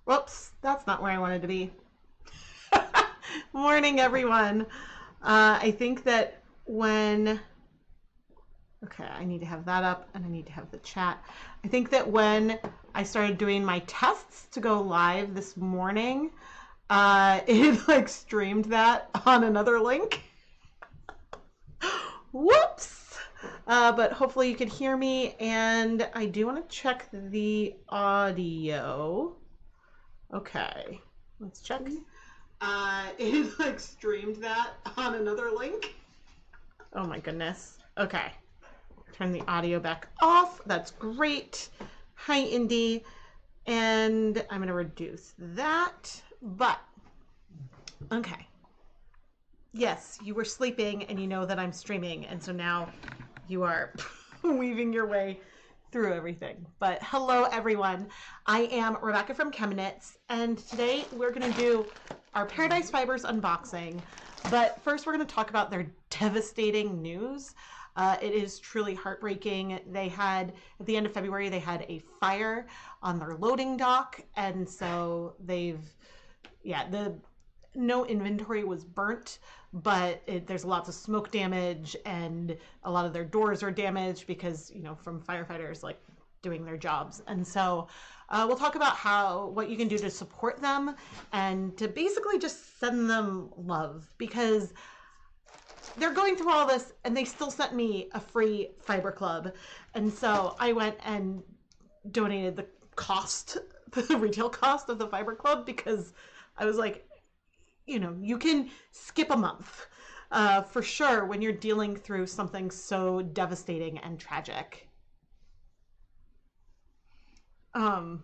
Whoops, that's not where I wanted to be. Morning, everyone. I think that when... Okay, I need to have that up and I need to have the chat. I think that when I started doing my tests to go live this morning, it like streamed that on another link. Whoops! But hopefully you can hear me, and I do want to check the audio. Okay, let's check. It like streamed that on another link. Oh my goodness. Okay, turn the audio back off. That's great. Hi, Indy. And I'm gonna reduce that, but okay. Yes, you were sleeping and you know that I'm streaming, and so now you are weaving your way through everything. But hello, everyone. I am Rebecca from ChemKnits, and today we're going to do our Paradise Fibers unboxing. But first, we're going to talk about their devastating news. It is truly heartbreaking. They had, at the end of February, they had a fire on their loading dock, and so no inventory was burnt, but there's lots of smoke damage, and a lot of their doors are damaged because, you know, from firefighters like doing their jobs. And so we'll talk about what you can do to support them and to basically just send them love, because they're going through all this and they still sent me a free fiber club. And so I went and donated the retail cost of the fiber club, because I was like, you know, you can skip a month for sure when you're dealing through something so devastating and tragic. Oh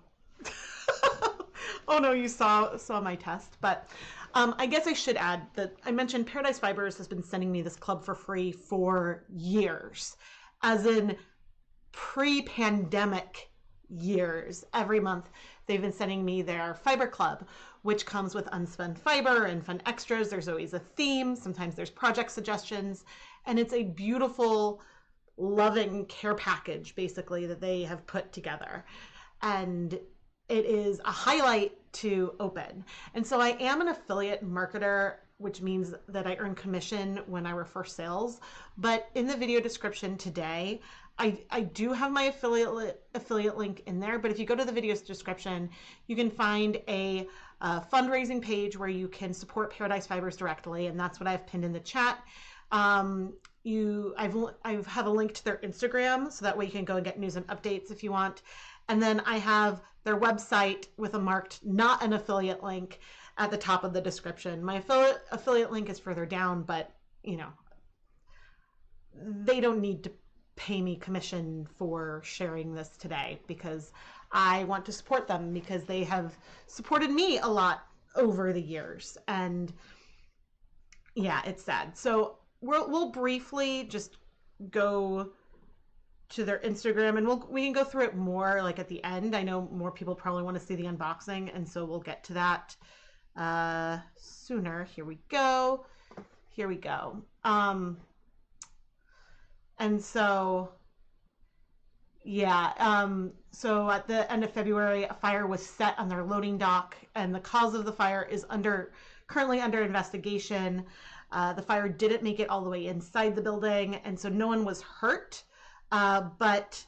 no, you saw my test, but I guess I should add that I mentioned Paradise Fibers has been sending me this club for free for years, as in pre-pandemic years. Every month they've been sending me their fiber club, which comes with unspun fiber and fun extras. There's always a theme. Sometimes there's project suggestions, and it's a beautiful, loving care package basically that they have put together. And it is a highlight to open. And so I am an affiliate marketer, which means that I earn commission when I refer sales. But in the video description today, I do have my affiliate link in there, but if you go to the video's description, you can find a fundraising page where you can support Paradise Fibers directly, and that's what I've pinned in the chat. I have a link to their Instagram, so that way you can go and get news and updates if you want. And then I have their website with a marked not an affiliate link at the top of the description. My affiliate link is further down, but you know, they don't need to pay me commission for sharing this today, because I want to support them, because they have supported me a lot over the years. And yeah, it's sad. So we'll briefly just go to their Instagram, and we can go through it more like at the end. I know more people probably want to see the unboxing, and so we'll get to that sooner. Here we go. And so, yeah, so at the end of February, a fire was set on their loading dock, and the cause of the fire is currently under investigation. The fire didn't make it all the way inside the building, and so no one was hurt, but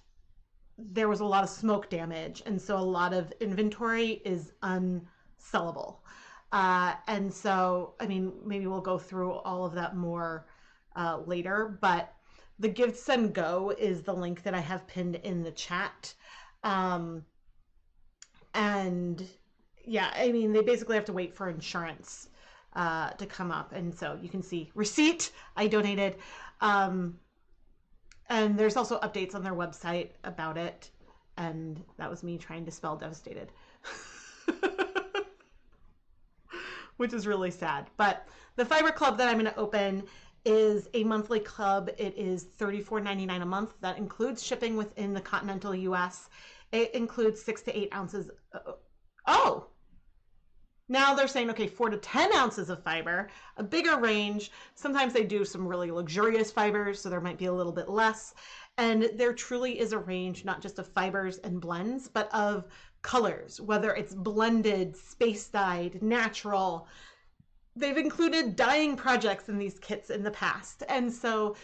there was a lot of smoke damage, and so a lot of inventory is unsellable. And so, I mean, maybe we'll go through all of that more later, but the Give, Send, Go is the link that I have pinned in the chat. And yeah, I mean, they basically have to wait for insurance to come up. And so you can see receipt, I donated. And there's also updates on their website about it. And that was me trying to spell devastated, which is really sad. But the fiber club that I'm going to open is a monthly club. It is $34.99 a month. That includes shipping within the continental US. It includes 6 to 8 ounces. Now they're saying, okay, 4 to 10 ounces of fiber, a bigger range. Sometimes they do some really luxurious fibers, so there might be a little bit less. And there truly is a range, not just of fibers and blends, but of colors, whether it's blended, space dyed, natural. They've included dyeing projects in these kits in the past. And so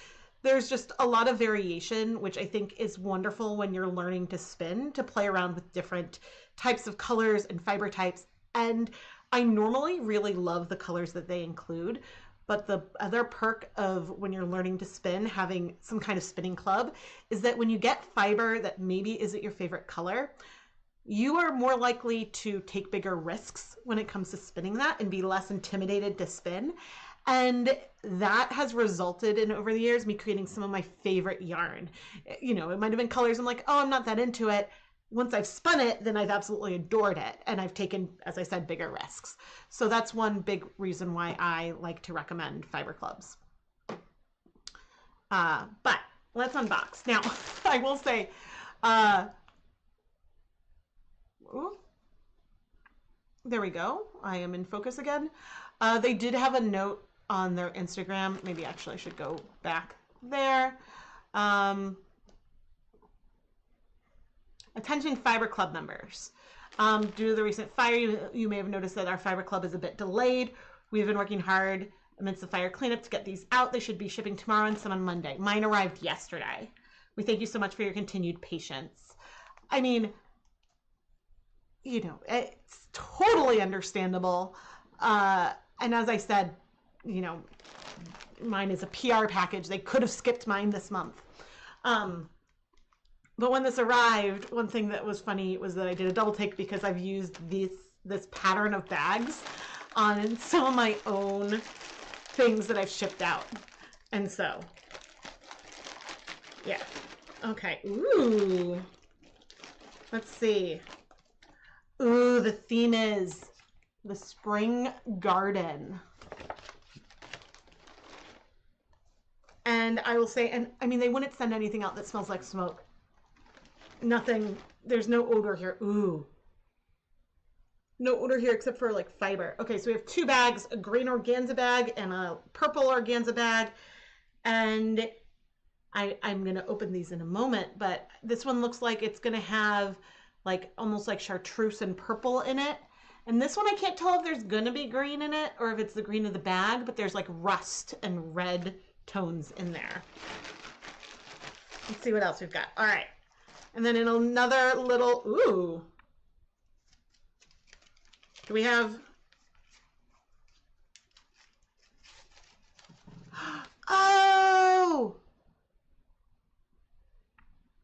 there's just a lot of variation, which I think is wonderful when you're learning to spin, to play around with different types of colors and fiber types. And I normally really love the colors that they include, but the other perk of when you're learning to spin, having some kind of spinning club, is that when you get fiber that maybe isn't your favorite color, you are more likely to take bigger risks when it comes to spinning that and be less intimidated to spin. And that has resulted in, over the years, me creating some of my favorite yarn. You know, it might have been colors I'm like, oh, I'm not that into it. Once I've spun it, then I've absolutely adored it. And I've taken, as I said, bigger risks. So that's one big reason why I like to recommend fiber clubs. But let's unbox. Now, I will say, there we go. I am in focus again. They did have a note on their Instagram. Maybe actually I should go back there. Attention Fiber Club members. Due to the recent fire, you may have noticed that our Fiber Club is a bit delayed. We've been working hard amidst the fire cleanup to get these out. They should be shipping tomorrow and some on Monday. Mine arrived yesterday. We thank you so much for your continued patience. I mean, you know, it's totally understandable. And as I said, you know, mine is a PR package. They could have skipped mine this month. But when this arrived, one thing that was funny was that I did a double take because I've used this pattern of bags on some of my own things that I've shipped out. And so, yeah. Okay. Ooh. Let's see. Ooh, the theme is the spring garden. And I will say, and I mean, they wouldn't send anything out that smells like smoke. Nothing, there's no odor here. Ooh. No odor here except for like fiber. Okay, so we have two bags, a green organza bag and a purple organza bag. And I'm going to open these in a moment, but this one looks like it's going to have like almost like chartreuse and purple in it. And this one, I can't tell if there's going to be green in it or if it's the green of the bag, but there's like rust and red tones in there. Let's see what else we've got. All right. And then in another little, ooh. Do we have, oh!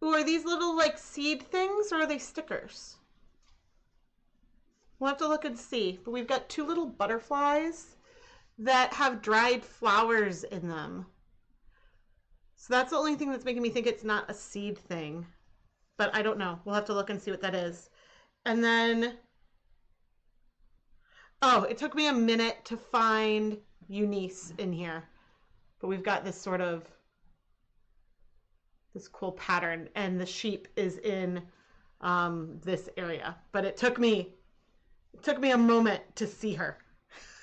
Ooh, are these little like seed things or are they stickers? We'll have to look and see. But we've got two little butterflies that have dried flowers in them. So that's the only thing that's making me think it's not a seed thing. But I don't know. We'll have to look and see what that is. And then, oh, it took me a minute to find Eunice in here. But we've got this sort of, this cool pattern. And the sheep is in this area. But it took me a moment to see her.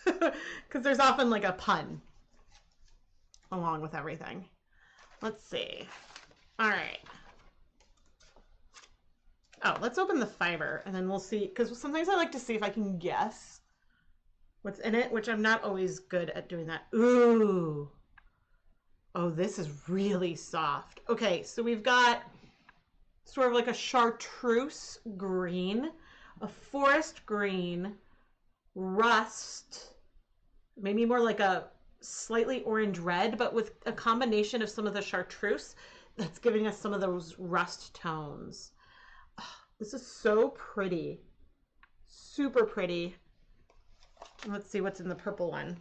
Because there's often like a pun along with everything. Let's see. All right. Oh, let's open the fiber and then we'll see, because sometimes I like to see if I can guess what's in it, which I'm not always good at doing that. Ooh. Oh, this is really soft. Okay, so we've got sort of like a chartreuse green, a forest green, rust, maybe more like a slightly orange red, but with a combination of some of the chartreuse that's giving us some of those rust tones. This is so pretty. Super pretty. Let's see what's in the purple one.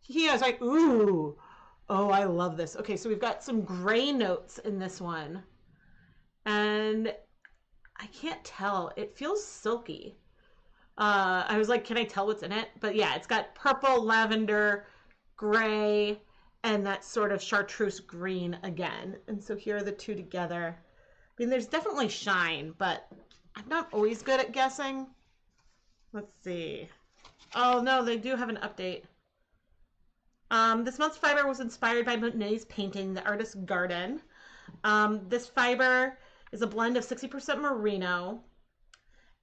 Yeah, it's like, ooh. Oh, I love this. Okay, so we've got some gray notes in this one. And I can't tell. It feels silky. I was like, can I tell what's in it? But yeah, it's got purple, lavender, gray, and that sort of chartreuse green again. And so here are the two together. I mean, there's definitely shine, but I'm not always good at guessing. Let's see. Oh, no, they do have an update. This month's fiber was inspired by Monet's painting, The Artist's Garden. This fiber is a blend of 60% merino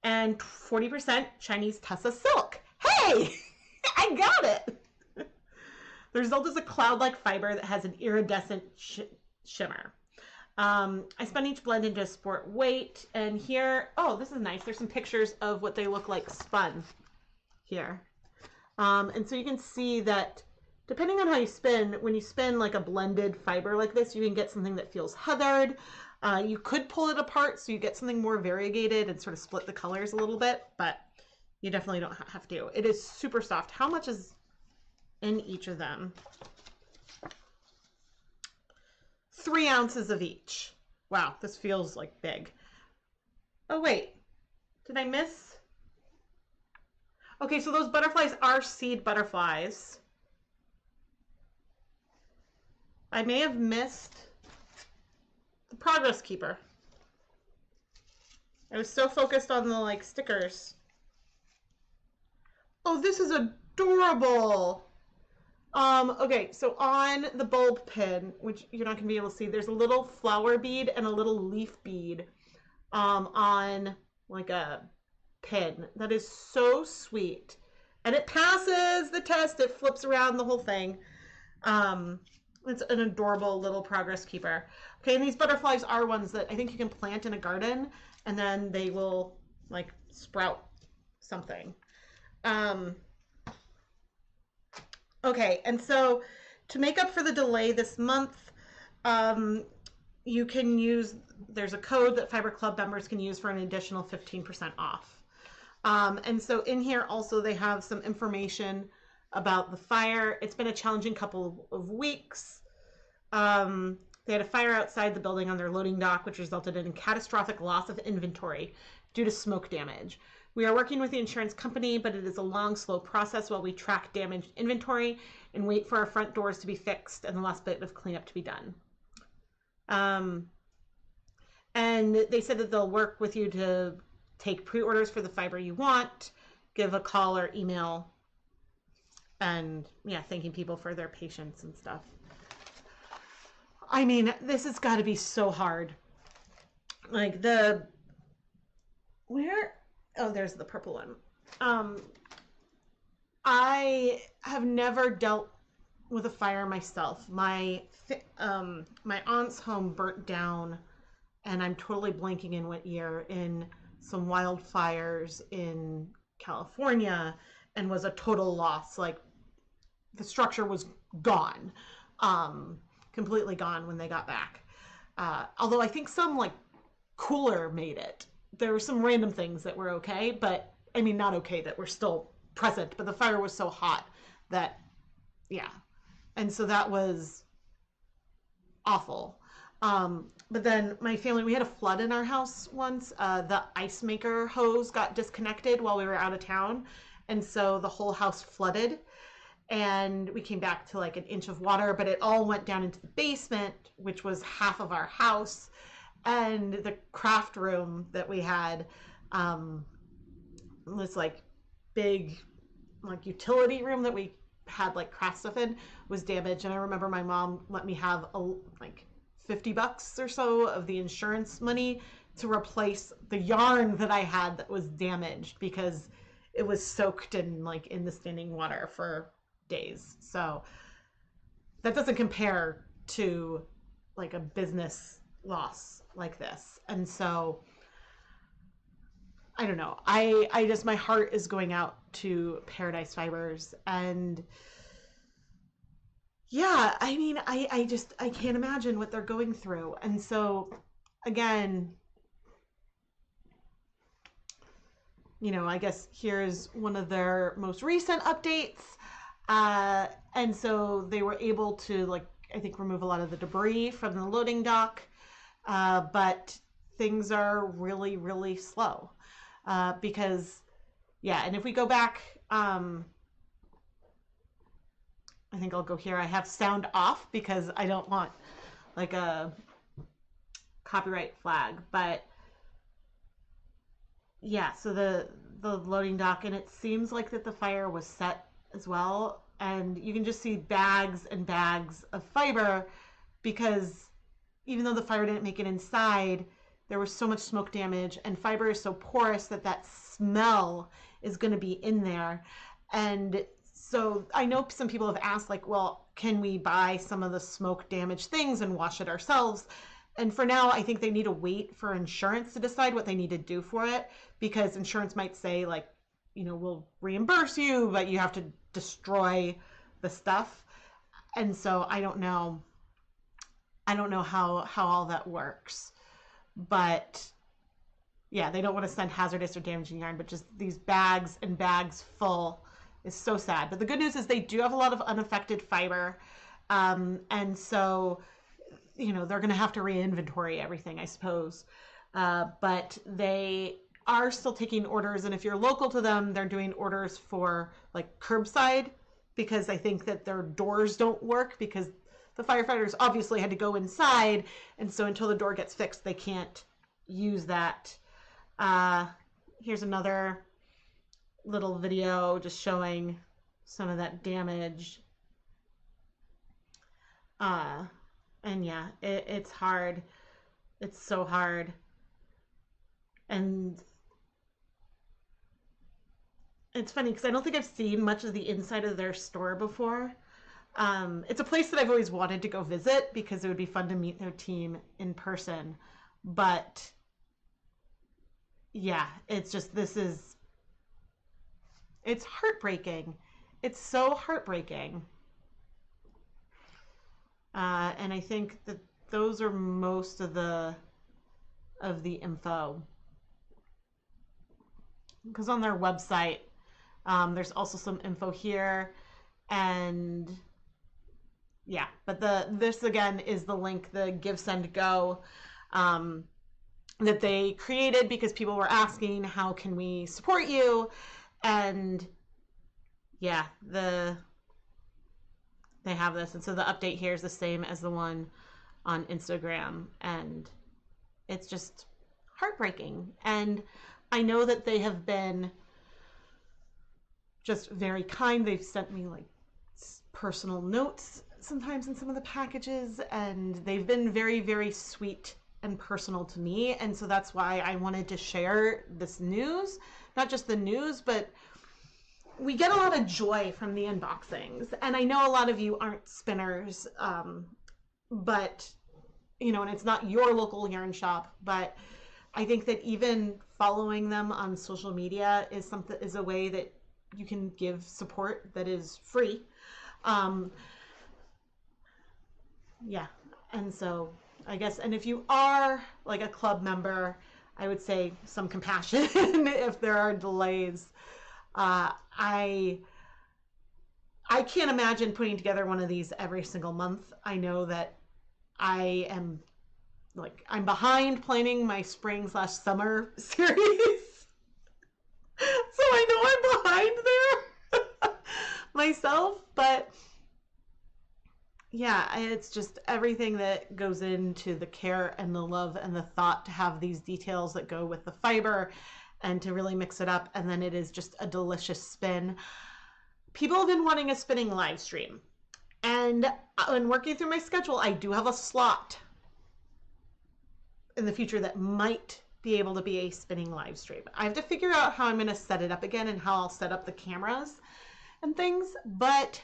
and 40% Chinese Tessa silk. Hey, I got it. The result is a cloud-like fiber that has an iridescent shimmer. I spun each blend into a sport weight, and here, oh, this is nice. There's some pictures of what they look like spun here. And so you can see that depending on how you spin, when you spin like a blended fiber like this, you can get something that feels heathered. You could pull it apart so you get something more variegated and sort of split the colors a little bit, but you definitely don't have to. It is super soft. How much is in each of them? 3 ounces of each. Wow, this feels like big. Oh wait, did I miss? Okay, so those butterflies are seed butterflies. I may have missed the progress keeper. I was so focused on the like stickers. Oh, this is adorable. Okay, so on the bulb pin, which you're not gonna be able to see, there's a little flower bead and a little leaf bead on like a pin. That is so sweet. And it passes the test. It flips around the whole thing. It's an adorable little progress keeper. Okay, and these butterflies are ones that I think you can plant in a garden and then they will like sprout something. Okay, and so to make up for the delay this month, you can use, there's a code that Fiber Club members can use for an additional 15% off. And so in here also they have some information about the fire. It's been a challenging couple of weeks. They had a fire outside the building on their loading dock, which resulted in a catastrophic loss of inventory due to smoke damage. We are working with the insurance company, but it is a long, slow process while we track damaged inventory and wait for our front doors to be fixed and the last bit of cleanup to be done. And they said that they'll work with you to take pre-orders for the fiber you want, give a call or email, and yeah, thanking people for their patience and stuff. I mean, this has got to be so hard. Like oh, there's the purple one. I have never dealt with a fire myself. My aunt's home burnt down, and I'm totally blanking in what year, in some wildfires in California, and was a total loss. Like the structure was gone, completely gone when they got back. Although I think some like cooler made it. There were some random things that were okay, but I mean, not okay, that were still present, but the fire was so hot that, yeah. And so that was awful. But then my family, we had a flood in our house once. The ice maker hose got disconnected while we were out of town. And so the whole house flooded, and we came back to like an inch of water, but it all went down into the basement, which was half of our house. And the craft room that we had, this like big like utility room that we had like craft stuff in, was damaged. And I remember my mom let me have like $50 or so of the insurance money to replace the yarn that I had that was damaged because it was soaked in like in the standing water for days. So that doesn't compare to like a business loss like this. And so I don't know, I just, my heart is going out to Paradise Fibers. And yeah, I mean, I can't imagine what they're going through. And so again, you know, I guess here's one of their most recent updates. And so they were able to, like, I think remove a lot of the debris from the loading dock. But things are really, really slow. Because, yeah, and if we go back, I think I'll go here. I have sound off because I don't want like a copyright flag. But yeah, so the loading dock, and it seems like that the fire was set as well. And you can just see bags and bags of fiber because even though the fire didn't make it inside, there was so much smoke damage, and fiber is so porous that that smell is going to be in there. And so I know some people have asked, like, well, can we buy some of the smoke damaged things and wash it ourselves? And for now, I think they need to wait for insurance to decide what they need to do for it, because insurance might say, like, you know, we'll reimburse you, but you have to destroy the stuff. And so I don't know how all that works. But yeah, they don't want to send hazardous or damaging yarn, but just these bags and bags full is so sad. But the good news is they do have a lot of unaffected fiber. And so, you know, they're going to have to re-inventory everything, I suppose. But they are still taking orders. And if you're local to them, they're doing orders for like curbside, because I think that their doors don't work, because the firefighters obviously had to go inside. And so until the door gets fixed, they can't use that. Here's another little video just showing some of that damage. And yeah, it's hard. It's so hard. And it's funny because I don't think I've seen much of the inside of their store before. It's a place that I've always wanted to go visit because it would be fun to meet their team in person. But yeah, it's just, it's heartbreaking. It's so heartbreaking. And I think that those are most of the info. Because on their website, there's also some info here, and yeah, but this again is the link, the Give Send Go, that they created because people were asking, how can we support you? And yeah, they have this. And so the update here is the same as the one on Instagram, and it's just heartbreaking. And I know that they have been just very kind. They've sent me like personal notes sometimes in some of the packages, and they've been very, very sweet and personal to me. And so that's why I wanted to share this news, not just the news, but we get a lot of joy from the unboxings. And I know a lot of you aren't spinners, but, you know, and it's not your local yarn shop, but I think that even following them on social media is a way that you can give support that is free. Yeah, and so I guess, and if you are like a club member, I would say some compassion if there are delays. I can't imagine putting together one of these every single month. I know that I'm behind planning my spring/summer series. So I know I'm behind there myself, but yeah, it's just everything that goes into the care and the love and the thought to have these details that go with the fiber and to really mix it up. And then it is just a delicious spin. People have been wanting a spinning live stream. And when working through my schedule, I do have a slot in the future that might be able to be a spinning live stream. I have to figure out how I'm going to set it up again and how I'll set up the cameras and things, but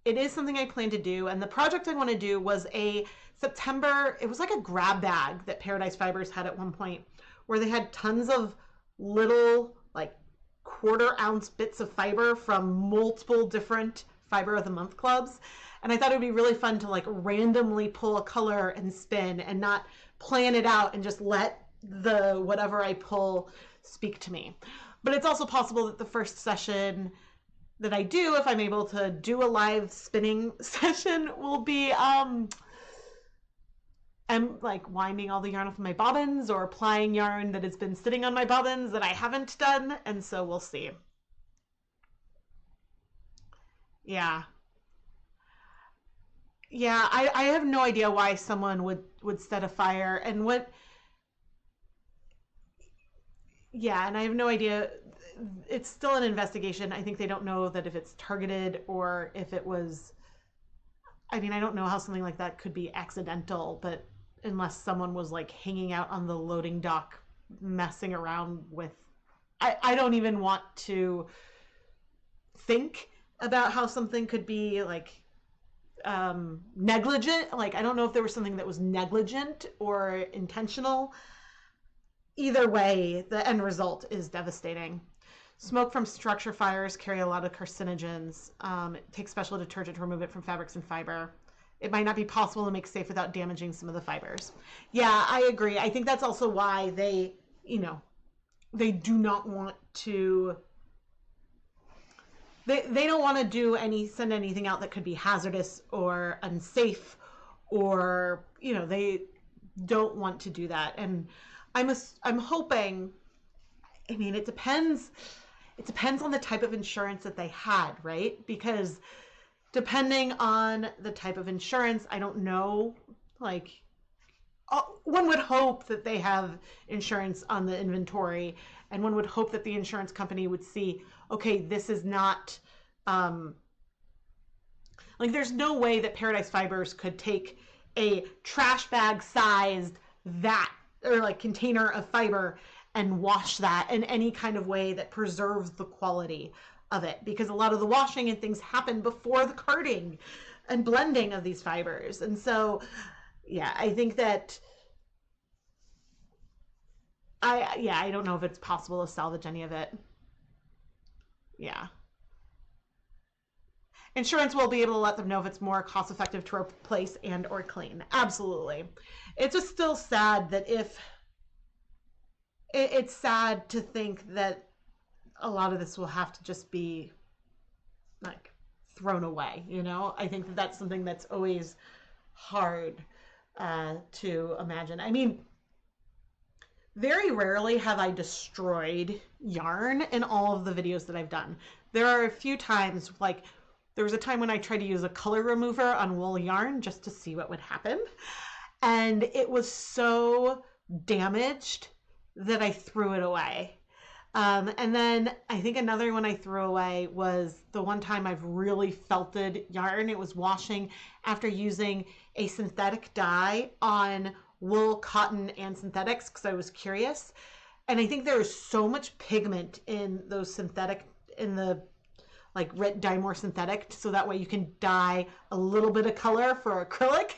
it is something I plan to do. And the project I want to do was it was like a grab bag that Paradise Fibers had at one point, where they had tons of little like 1/4 ounce bits of fiber from multiple different Fiber of the Month clubs. And I thought it would be really fun to like randomly pull a color and spin and not plan it out and just let the whatever I pull speak to me. But it's also possible that the first session that I do, if I'm able to do a live spinning session, will be I'm like winding all the yarn off of my bobbins or applying yarn that has been sitting on my bobbins that I haven't done, and so we'll see. Yeah, I have no idea why someone would set a fire, and and I have no idea. It's still an investigation. I think they don't know that if it's targeted or if it was, I mean, I don't know how something like that could be accidental, but unless someone was like hanging out on the loading dock messing around with, I don't even want to think about how something could be like negligent. Like, I don't know if there was something that was negligent or intentional. Either way, the end result is devastating. Smoke from structure fires carry a lot of carcinogens. It takes special detergent to remove it from fabrics and fiber. It might not be possible to make safe without damaging some of the fibers. Yeah, I agree. I think that's also why they, they do not want to, they don't want to send anything out that could be hazardous or unsafe, or, they don't want to do that. And I'm hoping, I mean, it depends on the type of insurance that they had, right? Because depending on the type of insurance, I don't know, like, one would hope that they have insurance on the inventory, and one would hope that the insurance company would see, okay, this is not, like, there's no way that Paradise Fibers could take a trash bag sized or like container of fiber and wash that in any kind of way that preserves the quality of it, because a lot of the washing and things happen before the carding and blending of these fibers. And so, yeah, I think that I don't know if it's possible to salvage any of it. Yeah. Insurance will be able to let them know if it's more cost effective to replace and or clean. Absolutely. It's just still sad that it's sad to think that a lot of this will have to just be like thrown away, I think that that's something that's always hard to imagine. I mean, very rarely have I destroyed yarn in all of the videos that I've done. There are a few times, like there was a time when I tried to use a color remover on wool yarn just to see what would happen. And it was so damaged that I threw it away. And then I think another one I threw away was the one time I've really felted yarn. It was washing after using a synthetic dye on wool, cotton, and synthetics because I was curious. And I think there is so much pigment in those synthetic, in the like dye more synthetic, so that way you can dye a little bit of color for acrylic.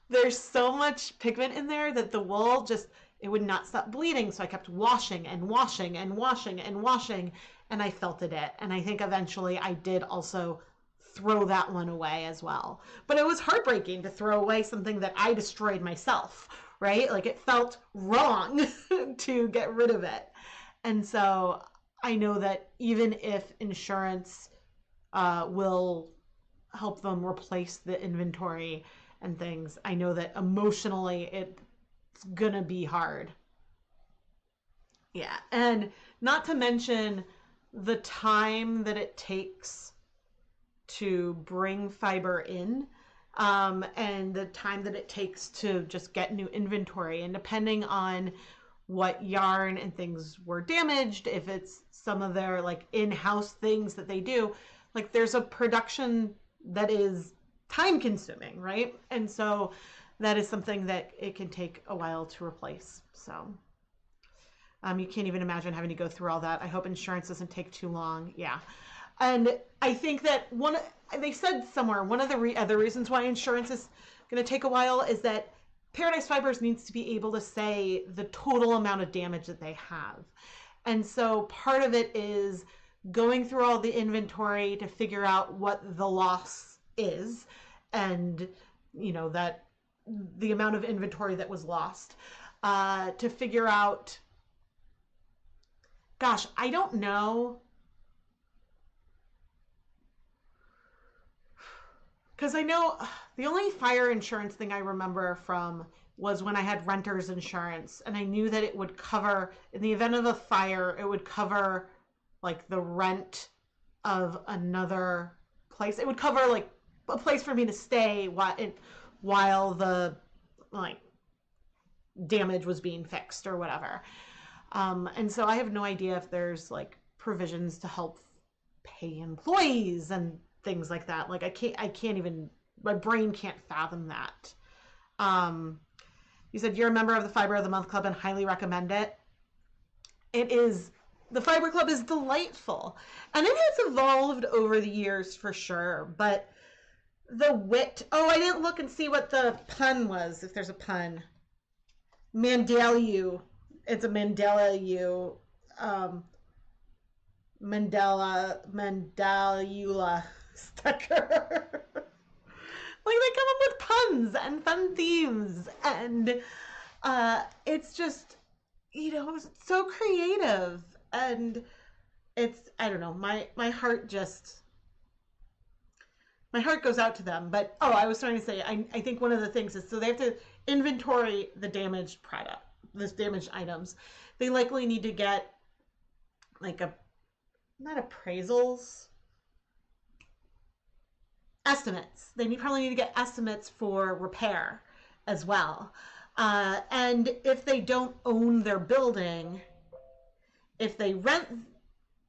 There's so much pigment in there that the wool just, it would not stop bleeding. So I kept washing and washing and washing and washing, and I felted it. And I think eventually I did also throw that one away as well. But it was heartbreaking to throw away something that I destroyed myself, right? Like, it felt wrong to get rid of it. And so I know that even if insurance will help them replace the inventory and things, I know that emotionally it's gonna be hard. Yeah, and not to mention the time that it takes to bring fiber in, and the time that it takes to just get new inventory. And depending on what yarn and things were damaged, if it's some of their like in-house things that they do, like there's a production that is time consuming, right? And so that is something that it can take a while to replace. So you can't even imagine having to go through all that. I hope insurance doesn't take too long. Yeah. And I think that they said somewhere, one of the other reasons why insurance is going to take a while is that Paradise Fibers needs to be able to say the total amount of damage that they have. And so part of it is going through all the inventory to figure out what the loss is, and, that the amount of inventory that was lost, to figure out, gosh, I don't know. Because I know the only fire insurance thing I remember from was when I had renter's insurance, and I knew that it would cover, in the event of a fire, it would cover like the rent of another place. It would cover like a place for me to stay while the like damage was being fixed or whatever. And so I have no idea if there's like provisions to help pay employees and things like that. Like I can't even, my brain can't fathom that. You said you're a member of the Fiber of the Month Club and highly recommend it. It is, the Fiber Club is delightful. And it has evolved over the years for sure, but the wit, oh, I didn't look and see what the pun was, if there's a pun. Mandela, it's a Mandela, Mandalula sticker. Like, they come up with puns and fun themes, and it's just, you know, it's so creative, and it's, I don't know, my heart just, my heart goes out to them. But, oh, I was trying to say, I think one of the things is, so they have to inventory the damaged product, this damaged items. They likely need to get, like, not appraisals, estimates. They probably need to get estimates for repair as well. And if they don't own their building, if they rent,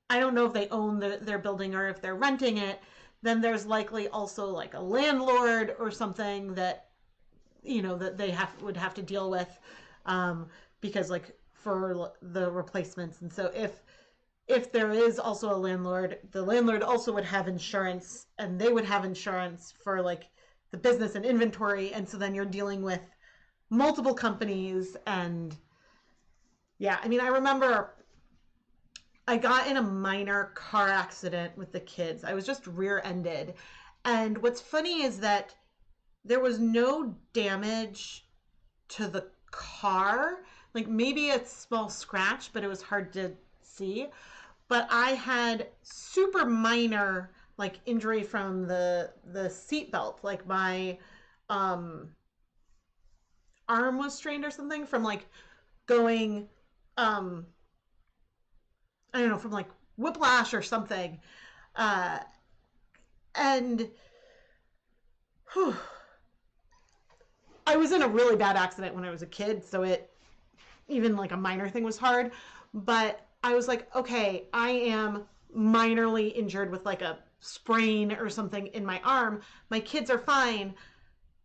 I don't know if they own their building or if they're renting it, then there's likely also like a landlord or something that, you know, that they would have to deal with, because like for the replacements. And so if there is also a landlord, the landlord also would have insurance, and they would have insurance for like the business and inventory. And so then you're dealing with multiple companies. And yeah, I mean, I remember I got in a minor car accident with the kids. I was just rear-ended. And what's funny is that there was no damage to the car. Like maybe a small scratch, but it was hard to see. But I had super minor like injury from the seat belt. Like my arm was strained or something from like going I don't know, from like whiplash or something. And whew, I was in a really bad accident when I was a kid, so it, even like a minor thing was hard. But I was like, okay, I am minorly injured with like a sprain or something in my arm. My kids are fine.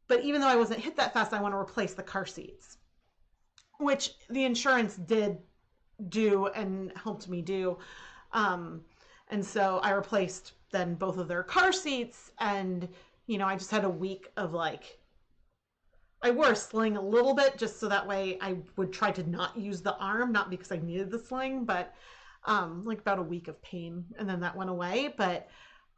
But even though I wasn't hit that fast, I want to replace the car seats, which the insurance did do and helped me do. And so I replaced then both of their car seats, and, you know, I just had a week of like, I wore a sling a little bit just so that way I would try to not use the arm, not because I needed the sling, but like about a week of pain, and then that went away. But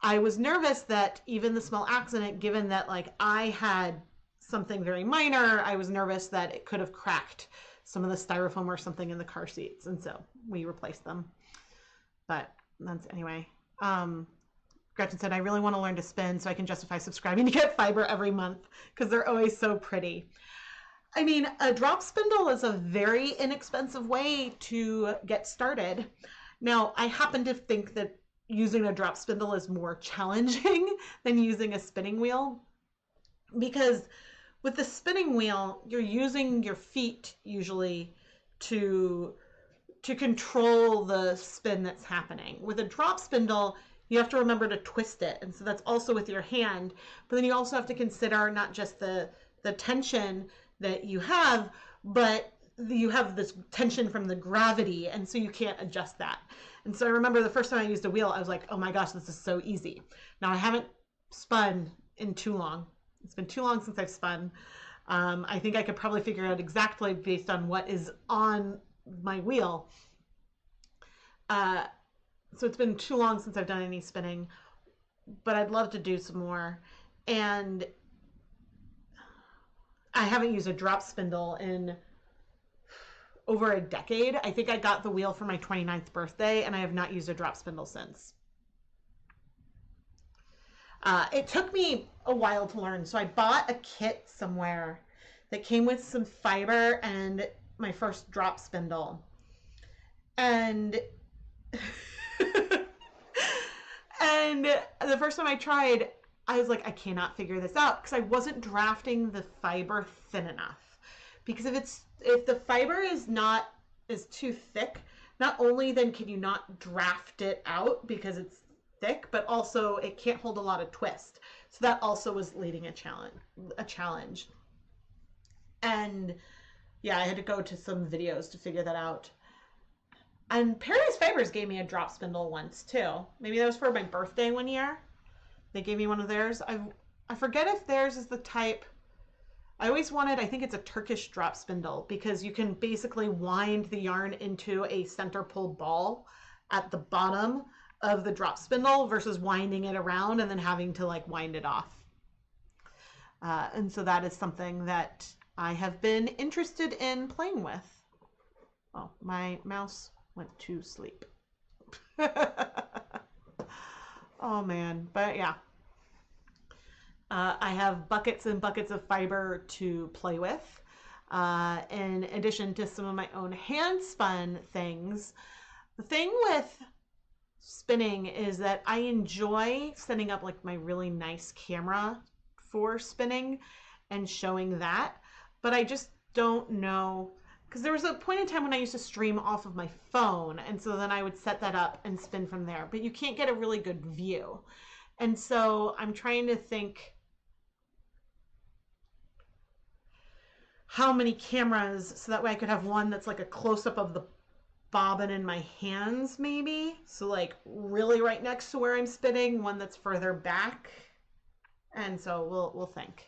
I was nervous that even the small accident, given that like I had something very minor, I was nervous that it could have cracked some of the styrofoam or something in the car seats. And so we replaced them. But that's, anyway. Gretchen said, I really want to learn to spin so I can justify subscribing to get fiber every month because they're always so pretty. I mean, a drop spindle is a very inexpensive way to get started. Now, I happen to think that using a drop spindle is more challenging than using a spinning wheel, because with the spinning wheel, you're using your feet usually to control the spin that's happening. With a drop spindle, you have to remember to twist it. And so that's also with your hand. But then you also have to consider not just the tension that you have, but you have this tension from the gravity. And so you can't adjust that. And so I remember the first time I used a wheel, I was like, oh my gosh, this is so easy. Now I haven't spun in too long. It's been too long since I've spun. I think I could probably figure out exactly based on what is on my wheel. So it's been too long since I've done any spinning, but I'd love to do some more. And I haven't used a drop spindle in over a decade. I think I got the wheel for my 29th birthday, and I have not used a drop spindle since. It took me a while to learn. So I bought a kit somewhere that came with some fiber and my first drop spindle. And and the first time I tried, I was like, I cannot figure this out because I wasn't drafting the fiber thin enough. Because if the fiber is too thick, not only then can you not draft it out because it's thick, but also it can't hold a lot of twist. So that also was leading a challenge. And Yeah, I had to go to some videos to figure that out. And Paradise Fibers gave me a drop spindle once too. Maybe that was for my birthday one year. They gave me one of theirs. I forget if theirs is the type. I always wanted, I think it's a Turkish drop spindle, because you can basically wind the yarn into a center pull ball at the bottom of the drop spindle versus winding it around and then having to like wind it off. And so that is something that I have been interested in playing with. Oh, my mouse went to sleep. Oh man, but yeah. I have buckets and buckets of fiber to play with. In addition to some of my own hand spun things. The thing with spinning is that I enjoy setting up like my really nice camera for spinning and showing that, but I just don't know, because there was a point in time when I used to stream off of my phone, and so then I would set that up and spin from there, but you can't get a really good view. And so I'm trying to think how many cameras, so that way I could have one that's like a close-up of the bobbin in my hands, maybe, so like really right next to where I'm spinning, one that's further back. And so we'll think.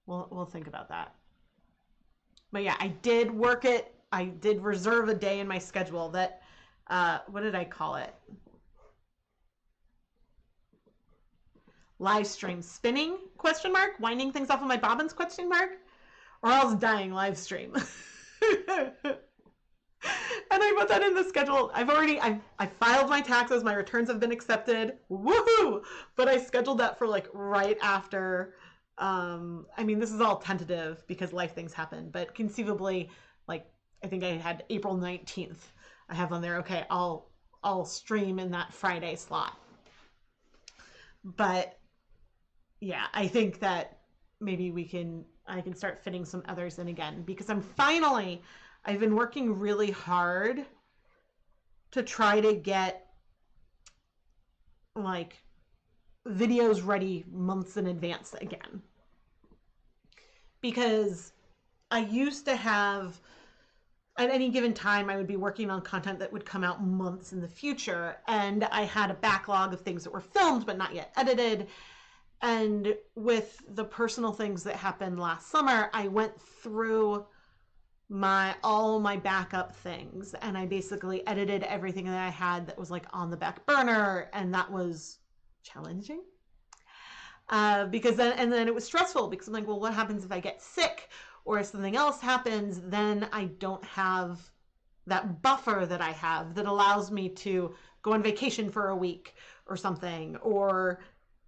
We'll think about that. But yeah, I did work it. I did reserve a day in my schedule that, what did I call it? Live stream spinning, question mark? Winding things off of my bobbins, question mark? Or else dying live stream. And I put that in the schedule. I filed my taxes. My returns have been accepted. Woohoo! But I scheduled that for like right after. I mean, this is all tentative because life things happen, but conceivably, like, I think I had April 19th. I have on there, okay, I'll stream in that Friday slot. But yeah, I think that maybe I can start fitting some others in again, because I've been working really hard to try to get like videos ready months in advance again. Because I used to have, at any given time, I would be working on content that would come out months in the future, and I had a backlog of things that were filmed but not yet edited. And with the personal things that happened last summer, I went through all my backup things, and I basically edited everything that I had that was like on the back burner, and that was challenging. Because then it was stressful, because I'm like, well, what happens if I get sick or if something else happens? Then I don't have that buffer that I have that allows me to go on vacation for a week or something, or,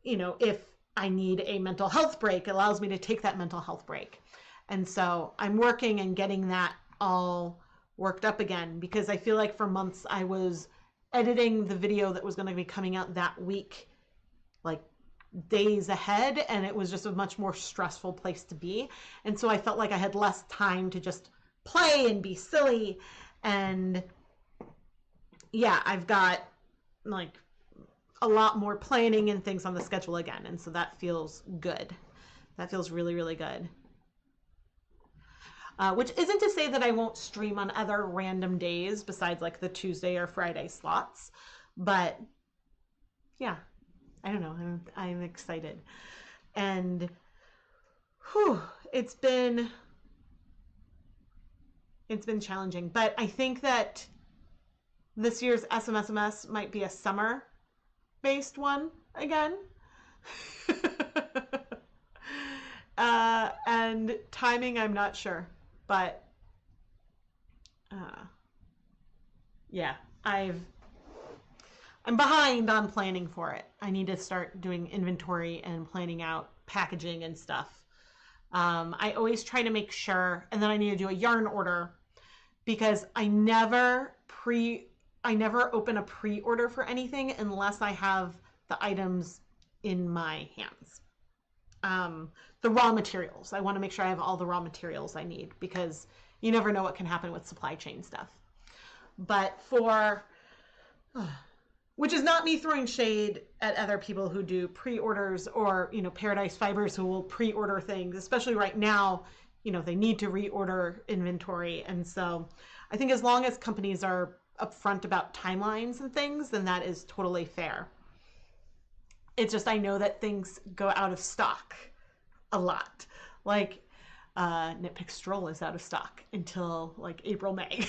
you know, if I need a mental health break, it allows me to take that mental health break. And so I'm working and getting that all worked up again, because I feel like for months I was editing the video that was going to be coming out that week, like days ahead, and it was just a much more stressful place to be. And so I felt like I had less time to just play and be silly. And yeah, I've got like a lot more planning and things on the schedule again. And so that feels good. That feels really, really good. Which isn't to say that I won't stream on other random days besides like the Tuesday or Friday slots. But yeah, I don't know. I'm excited. And whew, it's been challenging. But I think that this year's SMSMS might be a summer-based one again. And timing, I'm not sure. But yeah, I'm behind on planning for it. I need to start doing inventory and planning out packaging and stuff. I always try to make sure, and then I need to do a yarn order, because I never open a pre-order for anything unless I have the items in my hands. The raw materials. I want to make sure I have all the raw materials I need, because you never know what can happen with supply chain stuff. But which is not me throwing shade at other people who do pre-orders, or, you know, Paradise Fibers who will pre-order things, especially right now they need to reorder inventory. And so I think as long as companies are upfront about timelines and things, then that is totally fair. It's just, I know that things go out of stock a lot. Like, Nitpick Stroll is out of stock until like April, May.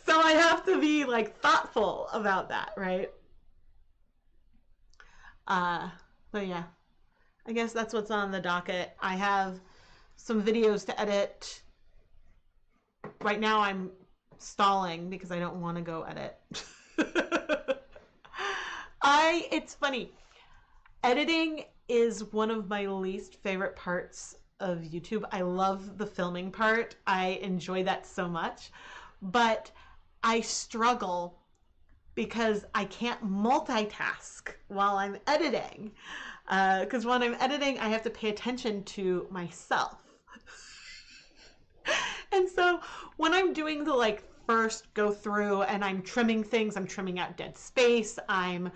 So I have to be like thoughtful about that, right? But yeah, I guess that's what's on the docket. I have some videos to edit. Right now I'm stalling because I don't want to go edit. It's funny. Editing is one of my least favorite parts of YouTube. I love the filming part. I enjoy that so much, but I struggle because I can't multitask while I'm editing. Because when I'm editing, I have to pay attention to myself. And so when I'm doing the like first go through and I'm trimming things, I'm trimming out dead space, I'm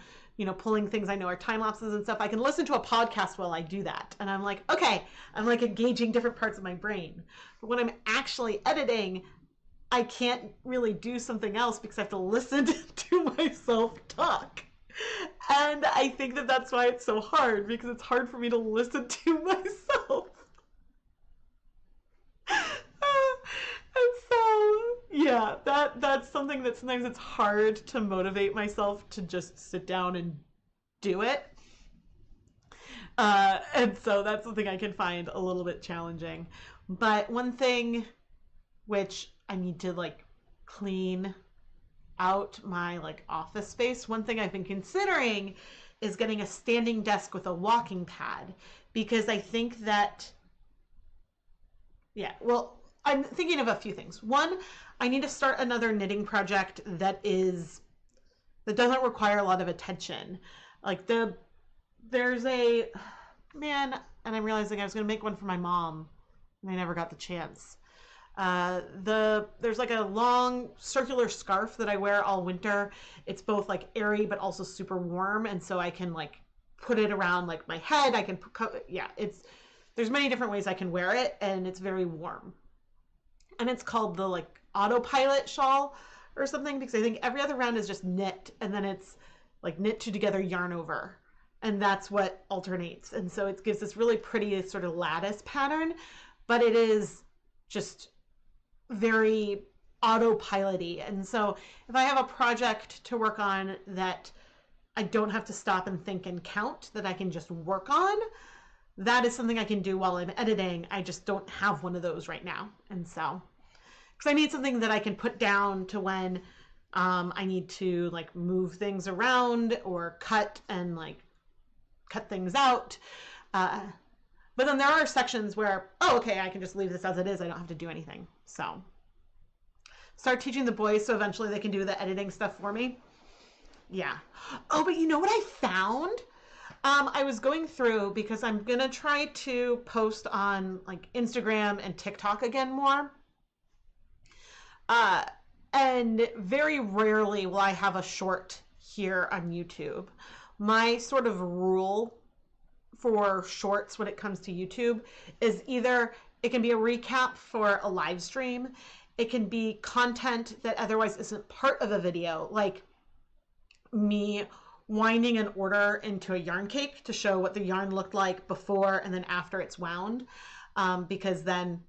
pulling things I know are time lapses and stuff, I can listen to a podcast while I do that. And I'm like, okay, I'm like engaging different parts of my brain. But when I'm actually editing, I can't really do something else because I have to listen to myself talk. And I think that that's why it's so hard, because it's hard for me to listen to myself. And so, yeah, that's something that sometimes it's hard to motivate myself to just sit down and do it. And so that's something I can find a little bit challenging. But one thing which I need to like clean out my like office space, one thing I've been considering is getting a standing desk with a walking pad, because I think that, I'm thinking of a few things. One, I need to start another knitting project that doesn't require a lot of attention. Like there's a, man, and I'm realizing I was going to make one for my mom and I never got the chance. There's like a long circular scarf that I wear all winter. It's both like airy but also super warm, and so I can like put it around like my head. I can there's many different ways I can wear it, and it's very warm. And it's called the like autopilot shawl or something, because I think every other round is just knit, and then it's like knit two together, yarn over, and that's what alternates. And so it gives this really pretty sort of lattice pattern, but it is just very autopilot-y. And so if I have a project to work on that I don't have to stop and think and count, that I can just work on, that is something I can do while I'm editing. I just don't have one of those right now. And so, because I need something that I can put down to when I need to like move things around or cut things out. But then there are sections where, okay, I can just leave this as it is. I don't have to do anything. So start teaching the boys so eventually they can do the editing stuff for me. Yeah. Oh, but you know what I found? I was going through, because I'm going to try to post on like Instagram and TikTok again more. And very rarely will I have a short here on YouTube. My sort of rule for shorts when it comes to YouTube is either it can be a recap for a live stream, it can be content that otherwise isn't part of a video, like me winding an order into a yarn cake to show what the yarn looked like before and then after it's wound, because then,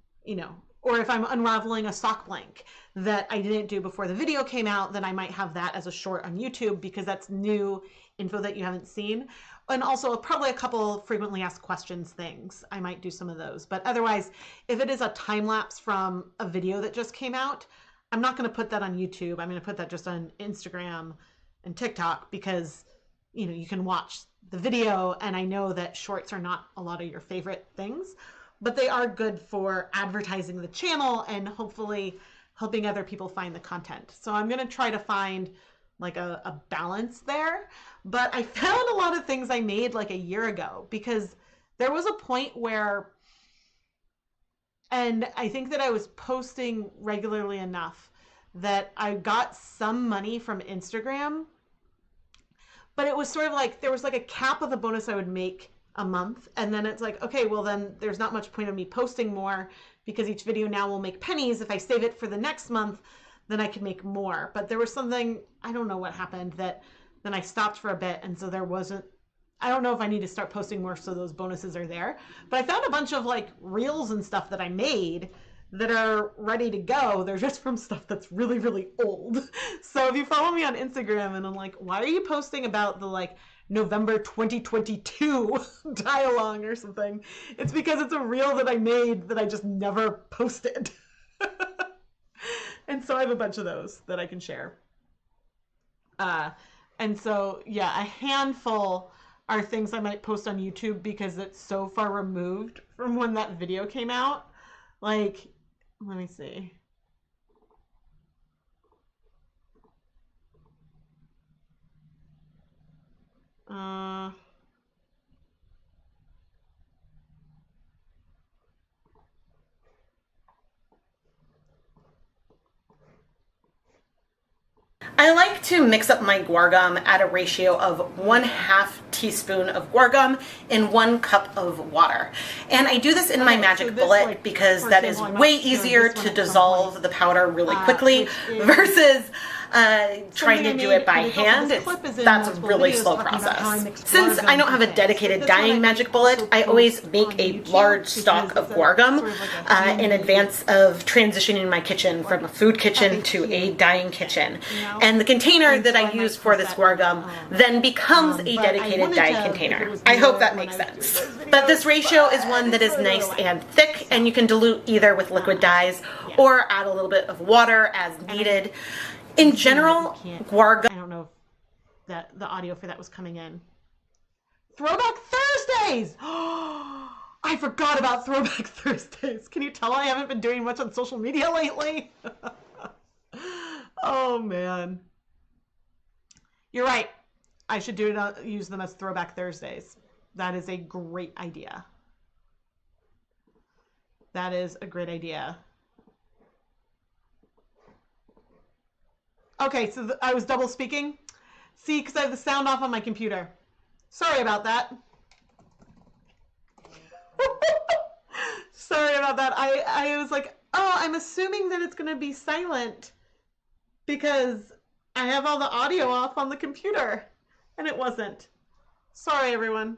or if I'm unraveling a sock blank that I didn't do before the video came out, then I might have that as a short on YouTube, because that's new info that you haven't seen. And also probably a couple frequently asked questions things. I might do some of those. But otherwise, if it is a time lapse from a video that just came out, I'm not going to put that on YouTube. I'm going to put that just on Instagram and TikTok, because, you can watch the video, and I know that shorts are not a lot of your favorite things, but they are good for advertising the channel and hopefully helping other people find the content. So I'm going to try to find like a balance there. But I found a lot of things I made like a year ago, because there was a point where, and I think that I was posting regularly enough that I got some money from Instagram, but it was sort of like there was like a cap of the bonus I would make a month. And then it's like, okay, well then there's not much point of me posting more because each video now will make pennies. If I save it for the next month, then I can make more. But there was something, I don't know what happened, that then I stopped for a bit. And so there wasn't, I don't know if I need to start posting more so those bonuses are there. But I found a bunch of like reels and stuff that I made that are ready to go. They're just from stuff that's really, really old. So if you follow me on Instagram and I'm like, why are you posting about the like November 2022 die-along or something? It's because it's a reel that I made that I just never posted. And so I have a bunch of those that I can share. And so, yeah, a handful are things I might post on YouTube because it's so far removed from when that video came out. Like, let me see. I like to mix up my guar gum at a ratio of 1/2 teaspoon of guar gum in 1 cup of water. And I do this in my magic bullet like, because for that example, is I way must share easier this one to at some dissolve point, the powder really quickly which is versus trying something to I do made, it by and it's also- hand. this clip is in That's a multiple really videos slow talking about how I mix process. Since guar I don't gum have a with things. dedicated This one I dyeing might magic bullet, also I always post make on a YouTube large stock because of it's guar gum sort of like a in handy advance of transitioning my kitchen from a food kitchen to FAQ, a dyeing kitchen. you know? And the container And that so I I might use for post this that guar on, gum then becomes a but I dedicated wanted dye to, if it container. was I hope more that when makes I was sense. doing those But this videos, ratio is but one that is it's nice really and thick, and you can dilute either with liquid dyes yeah. or add a little bit of water as needed. In general, guar gum. I don't know if that the audio for that was coming in. Throwback Thursdays! I forgot about Throwback Thursdays. Can you tell I haven't been doing much on social media lately? Oh man. You're right. I should use them as Throwback Thursdays. That is a great idea. That is a great idea. Okay, so I was double speaking. See, because I have the sound off on my computer. Sorry about that. Sorry about that. I was like, oh, I'm assuming that it's going to be silent because I have all the audio off on the computer. And it wasn't. Sorry, everyone.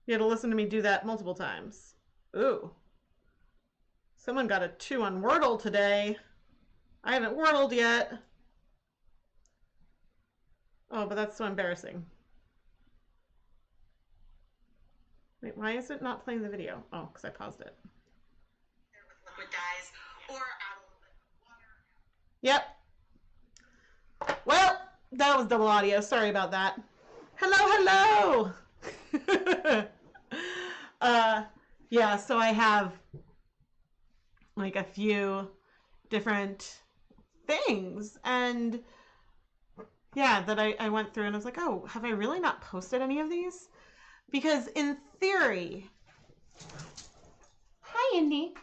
You had to listen to me do that multiple times. Ooh. Someone got a 2 on Wordle today. I haven't Wordled yet. Oh, but that's so embarrassing. Wait, why is it not playing the video? Oh, because I paused it. Liquid dyes or add a Yep. little bit. Well, that was double audio. Sorry about that. Hello, hello. Yeah, so I have like a few different things, and yeah, that I went through and I was like, oh, have I really not posted any of these? Because in theory, hi Indy.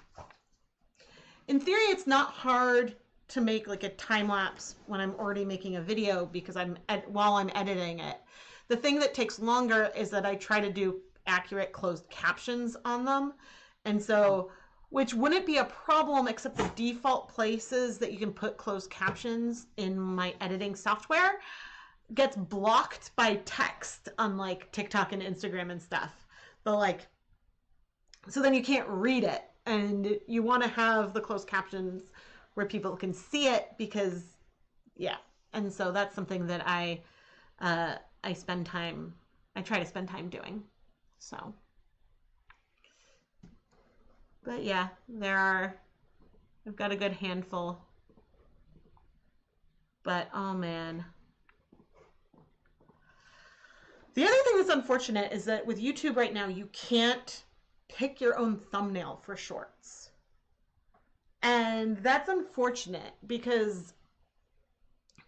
In theory, it's not hard to make like a time lapse when I'm already making a video because while I'm editing it. The thing that takes longer is that I try to do accurate closed captions on them, and so which wouldn't be a problem except the default places that you can put closed captions in my editing software gets blocked by text, unlike TikTok and Instagram and stuff. But like, so then you can't read it, and you want to have the closed captions where people can see it because, yeah. And so that's something that I try to spend time doing. So, but yeah, I've got a good handful. But oh man. The other thing that's unfortunate is that with YouTube right now, you can't pick your own thumbnail for shorts. And that's unfortunate because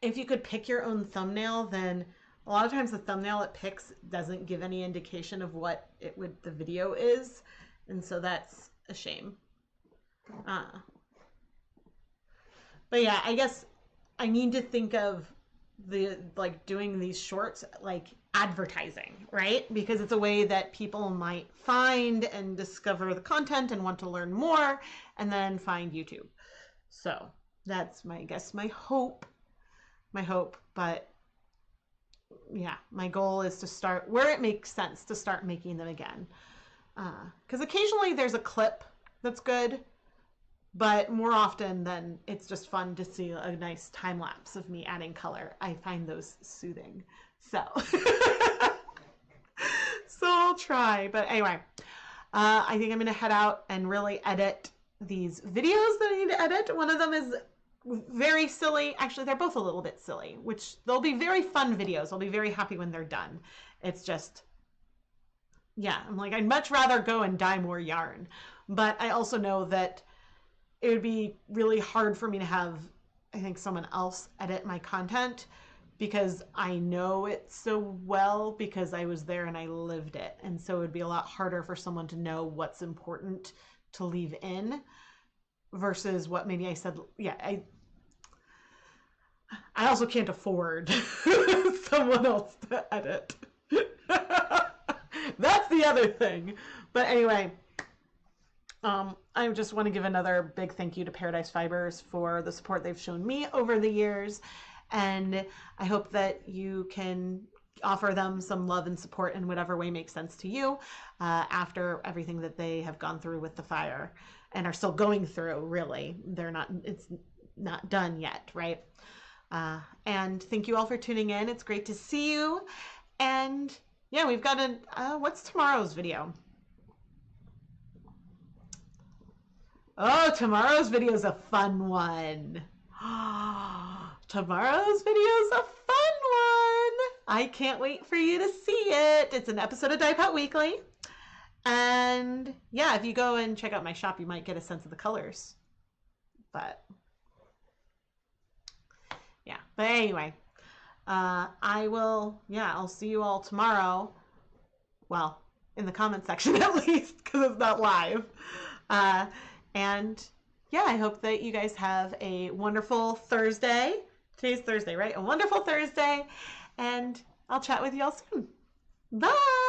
if you could pick your own thumbnail, then a lot of times the thumbnail it picks doesn't give any indication of what the video is. And so that's a shame. But yeah, I guess I need to think of doing these shorts like advertising, right? Because it's a way that people might find and discover the content and want to learn more and then find YouTube. So that's my hope. But yeah, my goal is to start where it makes sense to start making them again. Because occasionally there's a clip that's good, but more often than it's just fun to see a nice time lapse of me adding color. I find those soothing. So, so I'll try. But anyway, I think I'm going to head out and really edit these videos that I need to edit. One of them is very silly. Actually, they're both a little bit silly, which they'll be very fun videos. I'll be very happy when they're done. It's just, yeah, I'm like, I'd much rather go and dye more yarn. But I also know that it would be really hard for me to have, I think, someone else edit my content because I know it so well because I was there and I lived it. And so it would be a lot harder for someone to know what's important to leave in versus what maybe I said. Yeah, I also can't afford someone else to edit. That's the other thing. But anyway, I just want to give another big thank you to Paradise Fibers for the support they've shown me over the years. And I hope that you can offer them some love and support in whatever way makes sense to you after everything that they have gone through with the fire and are still going through, really. It's not done yet, right? And thank you all for tuning in. It's great to see you. And yeah, we've got what's tomorrow's video? Oh, tomorrow's video is a fun one. Tomorrow's video is a fun one. I can't wait for you to see it. It's an episode of Dye Pot Weekly. And yeah, if you go and check out my shop, you might get a sense of the colors. But yeah, but anyway, I'll see you all tomorrow. Well, in the comment section at least, because it's not live. And yeah, I hope that you guys have a wonderful Thursday. Today's Thursday, right? A wonderful Thursday. And I'll chat with you all soon. Bye.